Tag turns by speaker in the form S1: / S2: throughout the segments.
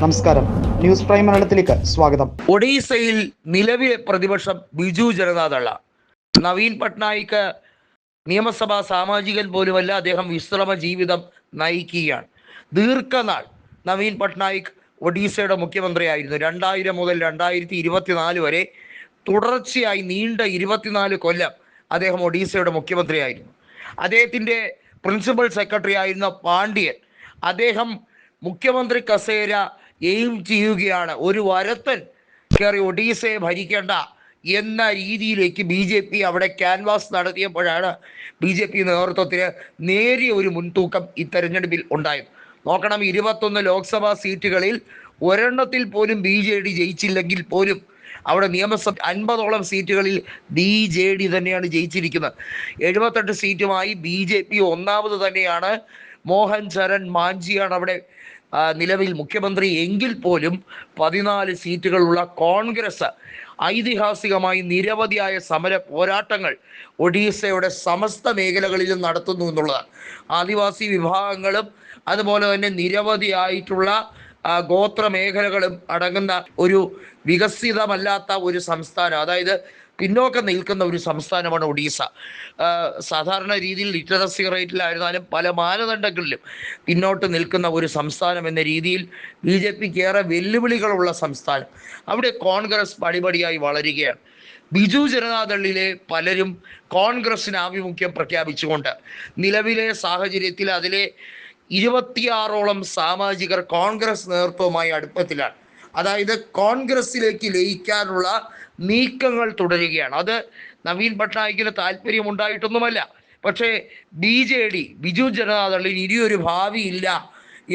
S1: നമസ്കാരം, news prime മലയാളത്തിലേക്ക് സ്വാഗതം.
S2: ഒഡീസയിൽ നിലവിലെ പ്രതിപക്ഷം ബിജു ജനതാദള. നവീൻ പട്നായിക് നിയമസഭാ സാമാജികൻ പോലുമല്ല, അദ്ദേഹം വിശ്രമ ജീവിതം നയിക്കുകയാണ്. ദീർഘനാൾ നവീൻ പട്നായിക് ഒഡീസയുടെ മുഖ്യമന്ത്രിയായിരുന്നു. 2000 മുതൽ 2024 വരെ തുടർച്ചയായി നീണ്ട 24 കൊല്ലം അദ്ദേഹം ഒഡീസയുടെ മുഖ്യമന്ത്രിയായിരുന്നു. അദ്ദേഹത്തിൻ്റെ പ്രിൻസിപ്പൽ സെക്രട്ടറി ആയിരുന്ന പാണ്ഡ്യൻ, അദ്ദേഹം മുഖ്യമന്ത്രി കസേര എയിം ചെയ്യുകയാണ്. ഒരു വരത്തൻ കയറി ഒഡീസയെ ഭരിക്കേണ്ട എന്ന രീതിയിലേക്ക് BJP അവിടെ ക്യാൻവാസ് നടത്തിയപ്പോഴാണ് BJP നേതൃത്വത്തിന് നേരിയ ഒരു മുൻതൂക്കം ഈ തെരഞ്ഞെടുപ്പിൽ ഉണ്ടായത്. നോക്കണം, 21 ലോക്സഭാ സീറ്റുകളിൽ ഒരെണ്ണത്തിൽ പോലും BJD ജയിച്ചില്ലെങ്കിൽ പോലും അവിടെ നിയമസഭ 50ഓളം സീറ്റുകളിൽ BJD തന്നെയാണ് ജയിച്ചിരിക്കുന്നത്. 78 സീറ്റുമായി BJP ഒന്നാമത് തന്നെയാണ്. മോഹൻ ചരൺ മാഞ്ചിയാണ് അവിടെ നിലവിൽ മുഖ്യമന്ത്രി എങ്കിൽ പോലും 14 സീറ്റുകളുള്ള കോൺഗ്രസ് ഐതിഹാസികമായി നിരവധിയായ സമര പോരാട്ടങ്ങൾ ഒഡീസയുടെ സമസ്ത മേഖലകളിലും നടത്തുന്നു എന്നുള്ളതാണ്. ആദിവാസി വിഭാഗങ്ങളും അതുപോലെ തന്നെ നിരവധിയായിട്ടുള്ള ഗോത്ര മേഖലകളും അടങ്ങുന്ന ഒരു വികസിതമല്ലാത്ത ഒരു സംസ്ഥാനം, അതായത് പിന്നോക്കം നിൽക്കുന്ന ഒരു സംസ്ഥാനമാണ് ഒഡീസ. സാധാരണ രീതിയിൽ ലിറ്ററസി റേറ്റിലായിരുന്നാലും പല മാനദണ്ഡങ്ങളിലും പിന്നോട്ട് നിൽക്കുന്ന ഒരു സംസ്ഥാനം എന്ന രീതിയിൽ BJPക്ക് ഏറെ വെല്ലുവിളികളുള്ള സംസ്ഥാനം. അവിടെ കോൺഗ്രസ് പടിപടിയായി വളരുകയാണ്. ബിജു ജനതാദളിലെ പലരും കോൺഗ്രസിന് ആഭിമുഖ്യം പ്രഖ്യാപിച്ചുകൊണ്ട് നിലവിലെ സാഹചര്യത്തിൽ അതിലെ 26ഓളം സാമാജികർ കോൺഗ്രസ് നേതൃത്വവുമായി അടുപ്പത്തിലാണ്. അതായത് കോൺഗ്രസിലേക്ക് ലയിക്കാനുള്ള നീക്കങ്ങൾ തുടരുകയാണ്. അത് നവീൻ പട്നായിക്കിന് താല്പര്യമുണ്ടായിട്ടൊന്നുമല്ല. പക്ഷേ BJD, ബിജു ജനതാദളിന് ഇനിയൊരു ഭാവിയില്ല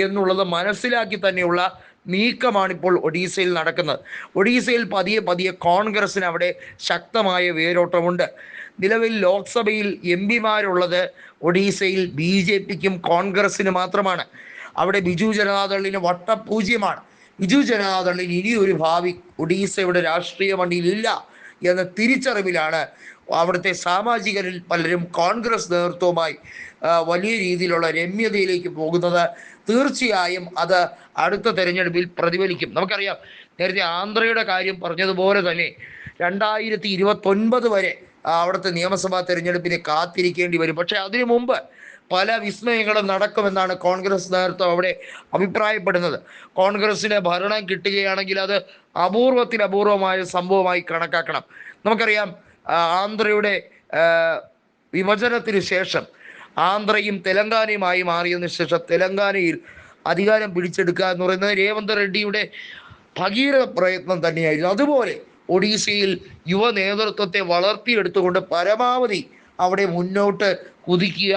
S2: എന്നുള്ളത് മനസ്സിലാക്കി തന്നെയുള്ള നീക്കമാണിപ്പോൾ ഒഡീസയിൽ നടക്കുന്നത്. ഒഡീസയിൽ പതിയെ പതിയെ കോൺഗ്രസിന് അവിടെ ശക്തമായ വേരോട്ടമുണ്ട്. നിലവിൽ ലോക്സഭയിൽ MP ഒഡീസയിൽ BJPക്കും കോൺഗ്രസിന് മാത്രമാണ്. അവിടെ ബിജു ജനതാദളിന് വട്ടപൂജ്യമാണ്. ബിജു ജനതാദളിന് ഇനിയൊരു ഭാവി ഒഡീസയുടെ രാഷ്ട്രീയ മണ്ണിലില്ല എന്ന തിരിച്ചറിവിലാണ് അവിടുത്തെ സാമാജികരിൽ പലരും കോൺഗ്രസ് നേതൃത്വവുമായി വലിയ രീതിയിലുള്ള രമ്യതയിലേക്ക് പോകുന്നത്. തീർച്ചയായും അത് അടുത്ത തെരഞ്ഞെടുപ്പിൽ പ്രതിഫലിക്കും. നമുക്കറിയാം, നേരത്തെ ആന്ധ്രയുടെ കാര്യം പറഞ്ഞതുപോലെ തന്നെ 2029 വരെ അവിടുത്തെ നിയമസഭാ തെരഞ്ഞെടുപ്പിന് കാത്തിരിക്കേണ്ടി വരും. പക്ഷേ അതിനു മുമ്പ് പല വിസ്മയങ്ങളും നടക്കുമെന്നാണ് കോൺഗ്രസ് നേതൃത്വം അവിടെ അഭിപ്രായപ്പെടുന്നത്. കോൺഗ്രസിന് ഭരണം കിട്ടുകയാണെങ്കിൽ അത് അപൂർവമായ സംഭവമായി കണക്കാക്കണം. നമുക്കറിയാം, ആന്ധ്രയുടെ വിഭജനത്തിന് ശേഷം ആന്ധ്രയും തെലങ്കാനയുമായി മാറിയതിനു ശേഷം തെലങ്കാനയിൽ അധികാരം പിടിച്ചെടുക്കുക എന്ന് പറയുന്നത് രേവന്ത് റെഡ്ഡിയുടെ ഭഗീരഥ പ്രയത്നം തന്നെയായിരുന്നു. അതുപോലെ ഒഡീസയിൽ യുവ നേതൃത്വത്തെ വളർത്തിയെടുത്തുകൊണ്ട് പരമാവധി അവിടെ മുന്നോട്ട് കുതിക്കുക,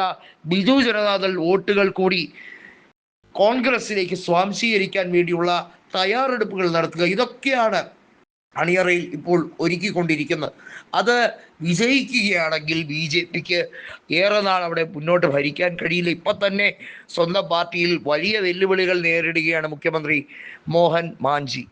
S2: ബിജു ജനതാദൾ വോട്ടുകൾ കൂടി കോൺഗ്രസിലേക്ക് സ്വാംശീകരിക്കാൻ വേണ്ടിയുള്ള തയ്യാറെടുപ്പുകൾ നടത്തുക, ഇതൊക്കെയാണ് അണിയറയിൽ ഇപ്പോൾ ഒരുക്കിക്കൊണ്ടിരിക്കുന്നത്. അത് വിജയിക്കുകയാണെങ്കിൽ BJPക്ക് ഏറെ നാൾ അവിടെ മുന്നോട്ട് ഭരിക്കാൻ കഴിയില്ല. ഇപ്പം തന്നെ സ്വന്തം പാർട്ടിയിൽ വലിയ വെല്ലുവിളികൾ നേരിടുകയാണ് മുഖ്യമന്ത്രി മോഹൻ മാഞ്ചി.